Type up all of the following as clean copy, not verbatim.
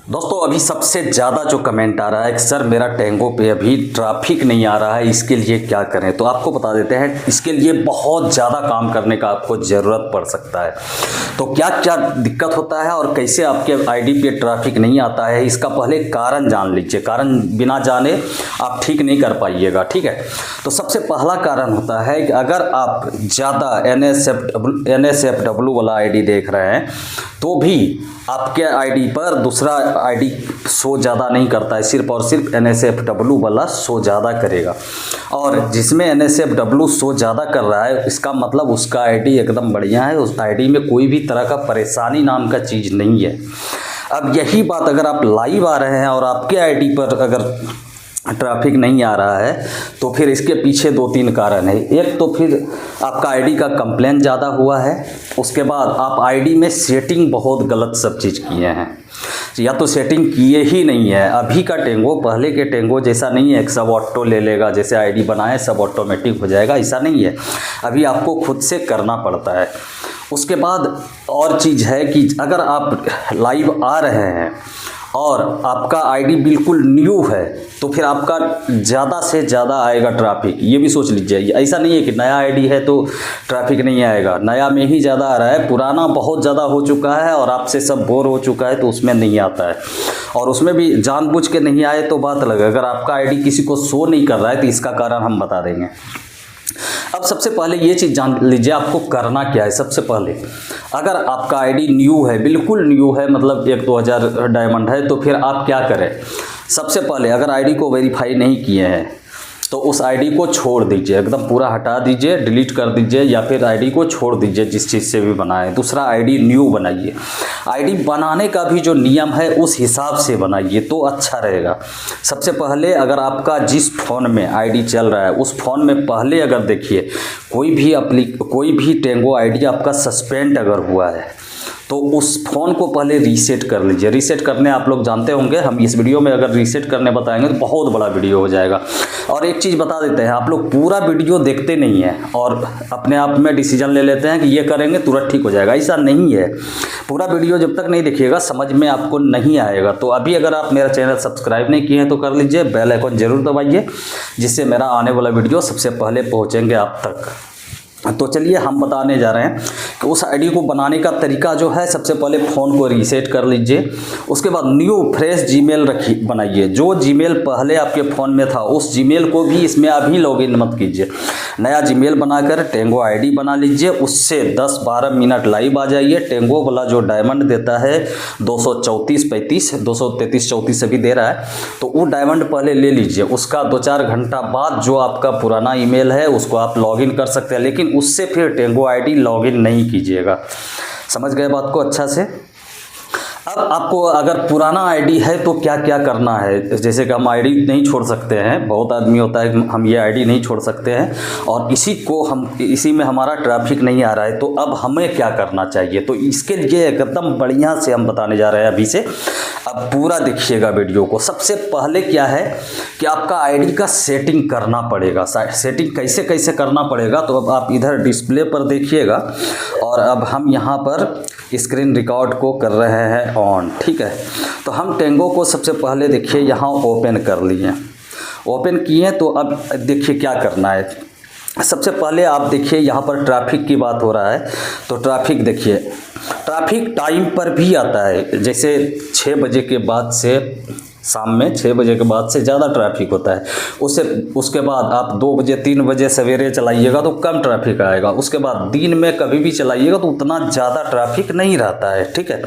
दोस्तों अभी सबसे ज़्यादा जो कमेंट आ रहा है कि सर मेरा टेंगो पे अभी ट्रैफिक नहीं आ रहा है, इसके लिए क्या करें। तो आपको बता देते हैं, इसके लिए बहुत ज़्यादा काम करने का आपको ज़रूरत पड़ सकता है। तो क्या क्या दिक्कत होता है और कैसे आपके आईडी पे ट्रैफिक नहीं आता है, इसका पहले कारण जान लीजिए। कारण बिना जाने आप ठीक नहीं कर पाइएगा, ठीक है। तो सबसे पहला कारण होता है कि अगर आप ज़्यादा NSFW वाला आईडी देख रहे हैं तो भी आपके आईडी पर दूसरा आईडी शो ज़्यादा नहीं करता है, सिर्फ और सिर्फ NSFW वाला शो ज़्यादा करेगा। और जिसमें NSFW शो ज़्यादा कर रहा है इसका मतलब उसका आईडी एकदम बढ़िया है, उस आईडी में कोई भी तरह का परेशानी नाम का चीज़ नहीं है। अब यही बात अगर आप लाइव आ रहे हैं और आपके आईडी पर अगर ट्रैफिक नहीं आ रहा है तो फिर इसके पीछे दो तीन कारण है। एक तो फिर आपका आईडी का कंप्लेन ज़्यादा हुआ है, उसके बाद आप आईडी में सेटिंग बहुत गलत सब चीज़ किए हैं, या तो सेटिंग किए ही नहीं है। अभी का टेंगो पहले के टेंगो जैसा नहीं है, एक सब ऑटो ले लेगा, जैसे आईडी बनाए सब ऑटोमेटिक हो जाएगा, ऐसा नहीं है। अभी आपको खुद से करना पड़ता है। उसके बाद और चीज़ है कि अगर आप लाइव आ रहे हैं और आपका आईडी बिल्कुल न्यू है तो फिर आपका ज़्यादा से ज़्यादा आएगा ट्रैफिक, ये भी सोच लीजिए। ऐसा नहीं है कि नया आईडी है तो ट्रैफिक नहीं आएगा, नया में ही ज़्यादा आ रहा है, पुराना बहुत ज़्यादा हो चुका है और आपसे सब बोर हो चुका है तो उसमें नहीं आता है। और उसमें भी जानबूझ के नहीं आए तो बात अलग है। अगर आपका आईडी किसी को शो नहीं कर रहा है तो इसका कारण हम बता देंगे। अब सबसे पहले ये चीज़ जान लीजिए आपको करना क्या है। सबसे पहले अगर आपका आईडी न्यू है, बिल्कुल न्यू है, मतलब 1-2 हज़ार डायमंड है, तो फिर आप क्या करें। सबसे पहले अगर आईडी को वेरीफाई नहीं किए हैं तो उस आईडी को छोड़ दीजिए, एकदम पूरा हटा दीजिए, डिलीट कर दीजिए, या फिर आईडी को छोड़ दीजिए जिस चीज़ से भी बनाए। दूसरा आईडी न्यू बनाइए। आईडी बनाने का भी जो नियम है उस हिसाब से बनाइए तो अच्छा रहेगा। सबसे पहले अगर आपका जिस फ़ोन में आईडी चल रहा है उस फ़ोन में पहले अगर देखिए कोई भी टेंगो आईडी आपका सस्पेंड अगर हुआ है तो उस फ़ोन को पहले रीसेट कर लीजिए। रीसेट करने आप लोग जानते होंगे, हम इस वीडियो में अगर रीसेट करने बताएंगे तो बहुत बड़ा वीडियो हो जाएगा। और एक चीज़ बता देते हैं, आप लोग पूरा वीडियो देखते नहीं हैं और अपने आप में डिसीजन ले लेते हैं कि ये करेंगे तुरंत ठीक हो जाएगा, ऐसा नहीं है। पूरा वीडियो जब तक नहीं देखिएगा समझ में आपको नहीं आएगा। तो अभी अगर आप मेरा चैनल सब्सक्राइब नहीं किए हैं तो कर लीजिए, बेल आइकन जरूर दबाइए, जिससे मेरा आने वाला वीडियो सबसे पहले पहुँचेंगे आप तक। तो चलिए हम बताने जा रहे हैं कि उस आईडी को बनाने का तरीका जो है। सबसे पहले फ़ोन को रीसेट कर लीजिए, उसके बाद न्यू फ्रेश जीमेल बनाइए। जो जीमेल पहले आपके फ़ोन में था उस जीमेल को भी इसमें अभी लॉगिन मत कीजिए। नया जीमेल बनाकर टेंगो आईडी बना लीजिए, उससे 10-12 मिनट लाइव आ जाइए। टेंगो वाला जो डायमंड देता है 234-35 233-34 अभी दे रहा है, तो वो डायमंड पहले ले लीजिए। उसका 2-4 घंटा बाद जो आपका पुराना ईमेल है उसको आप लॉगिन कर सकते हैं, लेकिन उससे फिर टेंगो आईडी लॉगिन नहीं कीजिएगा। समझ गए बात को अच्छा से। अब आपको अगर पुराना आईडी है तो क्या क्या करना है। जैसे कि हम आईडी नहीं छोड़ सकते हैं, बहुत आदमी होता है कि हम ये आईडी नहीं छोड़ सकते हैं और इसी में हमारा ट्रैफिक नहीं आ रहा है, तो अब हमें क्या करना चाहिए। तो इसके लिए एकदम बढ़िया से हम बताने जा रहे हैं अभी से। अब पूरा देखिएगा वीडियो को। सबसे पहले क्या है कि आपका आईडी का सेटिंग करना पड़ेगा। सेटिंग कैसे कैसे करना पड़ेगा, तो अब आप इधर डिस्प्ले पर देखिएगा और अब हम यहाँ पर स्क्रीन रिकॉर्ड को कर रहे हैं ऑन, ठीक है। तो हम टेंगो को सबसे पहले देखिए यहाँ ओपन कर लिए। ओपन किए तो अब देखिए क्या करना है। सबसे पहले आप देखिए यहाँ पर ट्रैफिक की बात हो रहा है, तो ट्रैफिक देखिए, ट्रैफिक टाइम पर भी आता है। जैसे 6 बजे के बाद से शाम में 6 बजे के बाद से ज़्यादा ट्रैफिक होता है। उसके बाद आप 2 बजे 3 बजे सवेरे चलाइएगा तो कम ट्रैफिक आएगा। उसके बाद दिन में कभी भी चलाइएगा तो उतना ज़्यादा ट्रैफिक नहीं रहता है, ठीक है।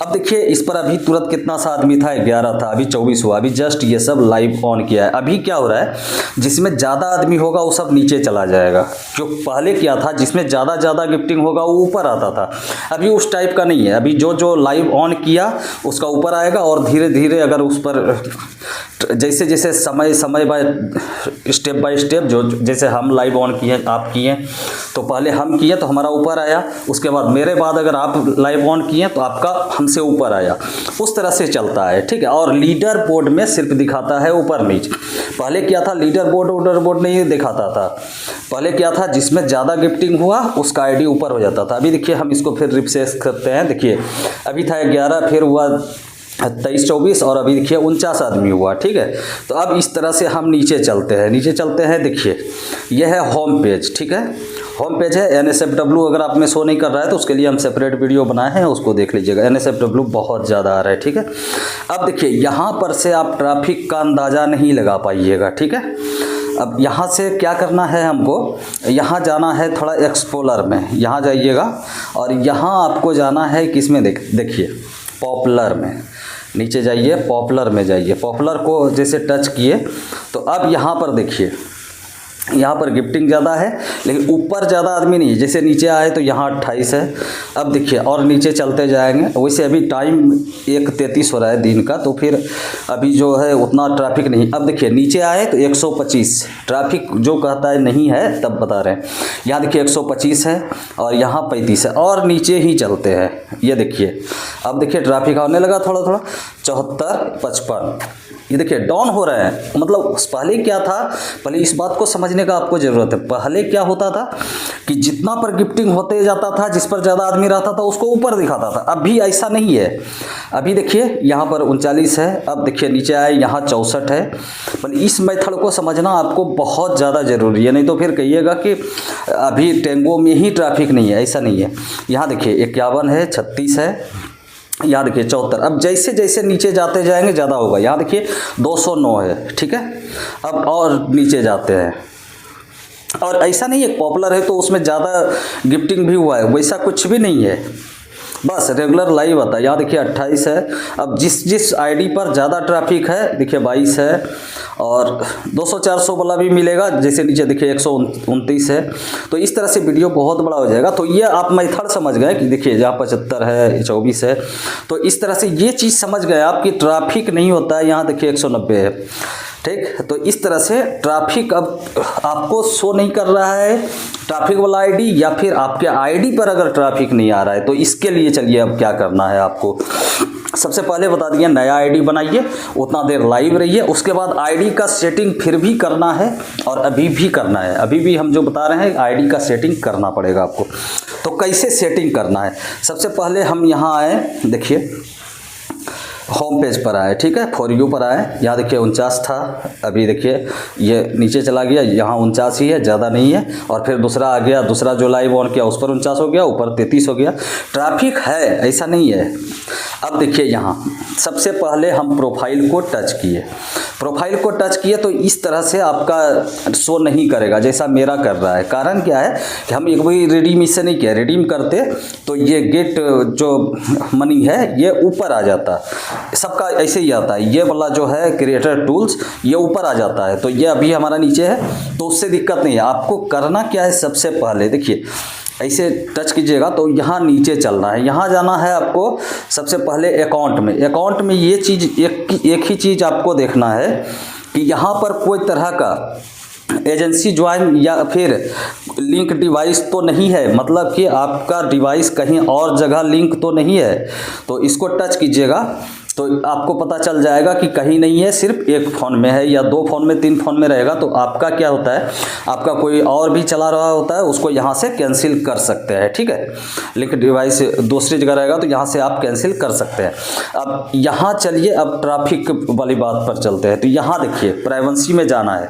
अब देखिए इस पर अभी तुरंत कितना सा आदमी था, 11 था, अभी 24 हुआ। अभी जस्ट ये सब लाइव ऑन किया है। अभी क्या हो रहा है, जिसमें ज़्यादा आदमी होगा वो सब नीचे चला जाएगा। जो पहले क्या था जिसमें ज़्यादा गिफ्टिंग होगा वो ऊपर आता था, अभी उस टाइप का नहीं है। अभी जो लाइव ऑन किया उसका ऊपर आएगा और धीरे धीरे अगर उस पर जैसे जैसे समय बाय स्टेप जो जैसे हम लाइव ऑन किए आप किए, तो पहले हम किए तो हमारा ऊपर आया, उसके बाद मेरे बाद अगर आप लाइव ऑन किए तो आपका हमसे ऊपर आया, उस तरह से चलता है, ठीक है। और लीडर बोर्ड में सिर्फ दिखाता है ऊपर नीचे। पहले क्या था, लीडर बोर्ड नहीं दिखाता था। पहले क्या था, जिसमें ज़्यादा गिफ्टिंग हुआ उसका आईडी ऊपर हो जाता था। अभी देखिए हम इसको फिर रिफ्रेश करते हैं। देखिए अभी था 11, फिर हुआ 23-24 और अभी देखिए 49 आदमी हुआ। ठीक है, तो अब इस तरह से हम नीचे चलते हैं, देखिए यह है होम पेज। ठीक है, होम पेज है NSFW। अगर आप में शो नहीं कर रहा है तो उसके लिए हम सेपरेट वीडियो बनाए हैं, उसको देख लीजिएगा। NSFW बहुत ज़्यादा आ रहा है। ठीक है, अब देखिए यहाँ पर से आप ट्रैफिक का अंदाज़ा नहीं लगा पाइएगा। ठीक है, अब यहाँ से क्या करना है हमको, यहाँ जाना है थोड़ा एक्सप्लोरर में, यहाँ जाइएगा और यहाँ आपको जाना है किस में, देखिए पॉपुलर में, नीचे जाइए पॉपुलर में जाइए। पॉपुलर को जैसे टच किए तो अब यहाँ पर देखिए, यहाँ पर गिफ्टिंग ज़्यादा है लेकिन ऊपर ज़्यादा आदमी नहीं है। जैसे नीचे आए तो यहाँ 28 है। अब देखिए और नीचे चलते जाएंगे, वैसे अभी टाइम 1:33 हो रहा है दिन का, तो फिर अभी जो है उतना ट्रैफिक नहीं। अब देखिए नीचे आए तो 125 ट्रैफिक जो कहता है नहीं है, तब बता रहे हैं। यहाँ देखिए 125 है और यहाँ 35 है और नीचे ही चलते हैं। ये देखिए अब देखिए ट्रैफिक आने लगा थोड़ा थोड़ा, 74, 55, ये देखिए डाउन हो रहा है। मतलब पहले क्या था, पहले इस बात को समझने का आपको ज़रूरत है। पहले क्या होता था कि जितना पर गिफ्टिंग होते जाता था, जिस पर ज़्यादा आदमी रहता था उसको ऊपर दिखाता था। अभी ऐसा नहीं है। अभी देखिए यहाँ पर 39 है, अब देखिए नीचे आए यहाँ 64 है। मतलब इस मेथड को समझना आपको बहुत ज़्यादा ज़रूरी है, नहीं तो फिर कहिएगा कि अभी टेंगो में ही ट्रैफिक नहीं है, ऐसा नहीं है। यहाँ देखिए 51 है, 36 है, यहाँ देखिए 74। अब जैसे जैसे नीचे जाते जाएंगे ज़्यादा होगा। यहाँ देखिए 209 है। ठीक है, अब और नीचे जाते हैं और ऐसा नहीं है पॉपुलर है तो उसमें ज़्यादा गिफ्टिंग भी हुआ है, वैसा कुछ भी नहीं है, बस रेगुलर लाइव आता है। यहाँ देखिए 28 है। अब जिस आईडी पर ज़्यादा ट्रैफिक है देखिए 22 है और 200-400 वाला भी मिलेगा। जैसे नीचे देखिए 129 है। तो इस तरह से वीडियो बहुत बड़ा हो जाएगा। तो ये आप मेथड समझ गए कि देखिए जहाँ 75 है, 24 है। तो इस तरह से ये चीज़ समझ गए आप कि ट्रैफिक नहीं होता है। यहाँ देखिए 190 है। ठीक, तो इस तरह से ट्रैफिक अब आपको शो नहीं कर रहा है ट्रैफिक वाला आईडी, या फिर आपके आईडी पर अगर ट्रैफिक नहीं आ रहा है तो इसके लिए चलिए अब क्या करना है आपको। सबसे पहले बता दिया, नया आईडी बनाइए, उतना देर लाइव रहिए। उसके बाद आईडी का सेटिंग फिर भी करना है और अभी भी करना है। अभी भी हम जो बता रहे हैं आईडी का सेटिंग करना पड़ेगा आपको। तो कैसे सेटिंग करना है, सबसे पहले हम यहाँ आए, देखिए होम पेज पर आए। ठीक है, फॉर यू पर आए। यहाँ देखिए 49 था, अभी देखिए ये नीचे चला गया, यहाँ 49 ही है, ज़्यादा नहीं है। और फिर दूसरा आ गया, दूसरा जो लाइव ऑन किया उस पर 49 हो गया, ऊपर 33 हो गया। ट्रैफिक है, ऐसा नहीं है। अब देखिए यहाँ सबसे पहले हम प्रोफाइल को टच किए। प्रोफाइल को टच किए तो इस तरह से आपका शो नहीं करेगा जैसा मेरा कर रहा है। कारण क्या है कि हम एक भी रिडीम इससे नहीं किया। रिडीम करते तो ये गेट जो मनी है ये ऊपर आ जाता, सबका ऐसे ही आता है। ये वाला जो है क्रिएटर टूल्स ये ऊपर आ जाता है, तो ये अभी हमारा नीचे है तो उससे दिक्कत नहीं है। आपको करना क्या है, सबसे पहले देखिए ऐसे टच कीजिएगा तो यहाँ नीचे चलना है, यहाँ जाना है आपको। सबसे पहले अकाउंट में ये चीज़ एक ही चीज़ आपको देखना है कि यहाँ पर कोई तरह का एजेंसी ज्वाइन या फिर लिंक डिवाइस तो नहीं है, मतलब कि आपका डिवाइस कहीं और जगह लिंक तो नहीं है। तो इसको टच कीजिएगा तो आपको पता चल जाएगा कि कहीं नहीं है, सिर्फ एक फ़ोन में है या 2 फ़ोन में 3 फ़ोन में रहेगा। तो आपका क्या होता है, आपका कोई और भी चला रहा होता है उसको यहाँ से कैंसिल कर सकते हैं। ठीक है, लिंक डिवाइस दूसरी जगह रहेगा तो यहाँ से आप कैंसिल कर सकते हैं। अब यहाँ चलिए, अब ट्रैफिक वाली बात पर चलते हैं। तो यहाँ देखिए प्राइवेसी में जाना है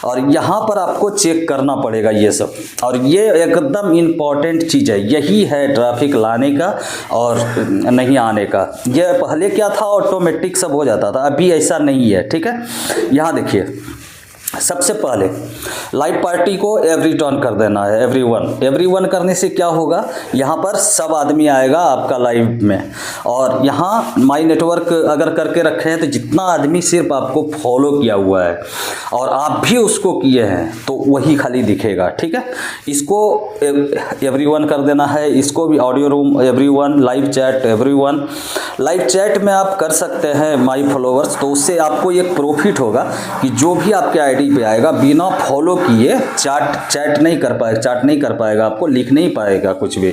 और यहाँ पर आपको चेक करना पड़ेगा ये सब, और ये एकदम इम्पॉर्टेंट चीज़ है। यही है ट्रैफिक लाने का और नहीं आने का। ये पहले क्या था, ऑटोमेटिक सब हो जाता था, अभी ऐसा नहीं है। ठीक है, यहाँ देखिए सबसे पहले लाइव पार्टी को एवरी टर्न कर देना है, एवरीवन करने से क्या होगा, यहाँ पर सब आदमी आएगा आपका लाइव में। और यहाँ माई नेटवर्क अगर करके रखे हैं तो जितना आदमी सिर्फ आपको फॉलो किया हुआ है और आप भी उसको किए हैं तो वही खाली दिखेगा। ठीक है, इसको एवरीवन कर देना है। इसको भी audio room everyone, live chat everyone. Live chat में आप कर सकते हैं माई फॉलोवर्स, तो उससे आपको एक प्रॉफिट होगा कि जो भी आपके आईडी पे आएगा बिना फॉलो किए चैट नहीं कर पाएगा, आपको लिख नहीं पाएगा कुछ भी।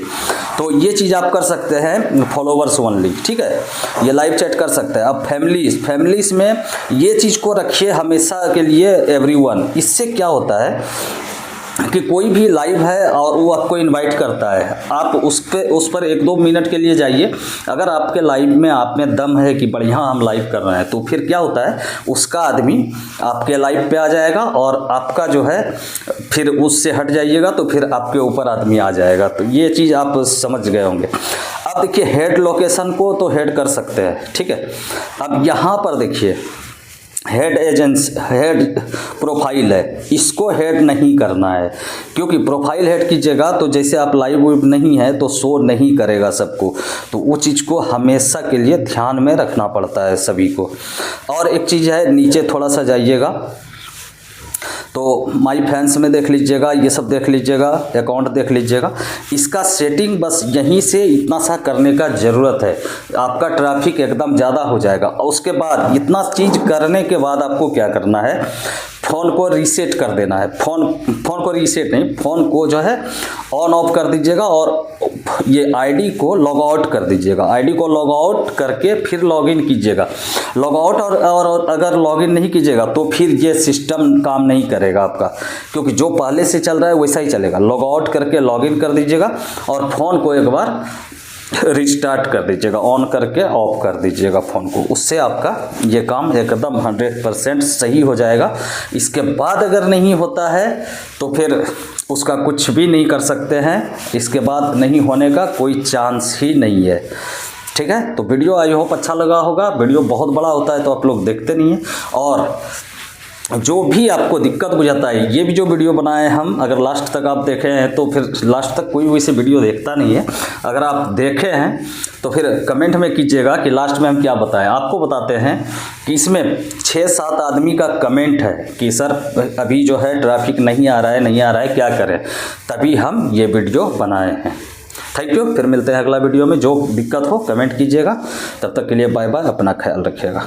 तो ये चीज़ आप कर सकते हैं फॉलोवर्स ओनली। ठीक है, ये लाइव चैट कर सकते हैं। अब फैमिलीज में ये चीज़ को रखिए हमेशा के लिए एवरीवन। इससे क्या होता है कि कोई भी लाइव है और वो आपको इनवाइट करता है, आप उस पर 1-2 मिनट के लिए जाइए। अगर आपके लाइव में आप में दम है कि बढ़िया हम लाइव कर रहे हैं, तो फिर क्या होता है, उसका आदमी आपके लाइव पे आ जाएगा और आपका जो है फिर उससे हट जाइएगा तो फिर आपके ऊपर आदमी आ जाएगा। तो ये चीज़ आप समझ गए होंगे। अब देखिए हेड लोकेशन को तो हेड कर सकते हैं, ठीक है। अब यहाँ पर देखिए हेड प्रोफाइल है, इसको हेड नहीं करना है, क्योंकि प्रोफाइल हेड कीजिएगा तो जैसे आप लाइव नहीं है तो शो नहीं करेगा सबको। तो वो चीज़ को हमेशा के लिए ध्यान में रखना पड़ता है सभी को। और एक चीज़ है, नीचे थोड़ा सा जाइएगा तो माई फैंस में देख लीजिएगा, ये सब देख लीजिएगा, अकाउंट देख लीजिएगा। इसका सेटिंग बस यहीं से इतना सा करने का ज़रूरत है, आपका ट्रैफिक एकदम ज़्यादा हो जाएगा। और उसके बाद इतना चीज़ करने के बाद आपको क्या करना है, फ़ोन को रीसेट कर देना है। फ़ोन को रीसेट नहीं, फ़ोन को जो है ऑन ऑफ कर दीजिएगा और ये आईडी को लॉग आउट कर दीजिएगा। आईडी को लॉग आउट करके फिर लॉगिन कीजिएगा। लॉग आउट और अगर लॉगिन नहीं कीजिएगा तो फिर ये सिस्टम काम नहीं करेगा आपका, क्योंकि जो पहले से चल रहा है वैसा ही चलेगा। लॉग आउट करके लॉगिन कर दीजिएगा और फ़ोन को एक बार रिस्टार्ट कर दीजिएगा, ऑन करके ऑफ कर दीजिएगा फ़ोन को। उससे आपका ये काम एकदम 100% सही हो जाएगा। इसके बाद अगर नहीं होता है तो फिर उसका कुछ भी नहीं कर सकते हैं, इसके बाद नहीं होने का कोई चांस ही नहीं है, ठीक है। तो वीडियो आई होप अच्छा लगा होगा। वीडियो बहुत बड़ा होता है तो आप लोग देखते नहीं हैं, और जो भी आपको दिक्कत बुझाता है, ये भी जो वीडियो बनाए हम, अगर लास्ट तक आप देखे हैं तो फिर लास्ट तक कोई वैसे वीडियो देखता नहीं है। अगर आप देखे हैं तो फिर कमेंट में कीजिएगा कि लास्ट में हम क्या बताएं। आपको बताते हैं कि इसमें 6-7 आदमी का कमेंट है कि सर अभी जो है ट्रैफिक नहीं आ रहा है, क्या करें, तभी हम ये वीडियो बनाए हैं। थैंक यू, फिर मिलते हैं अगला वीडियो में। जो दिक्कत हो कमेंट कीजिएगा। तब तक के लिए बाय बाय, अपना ख्याल रखिएगा।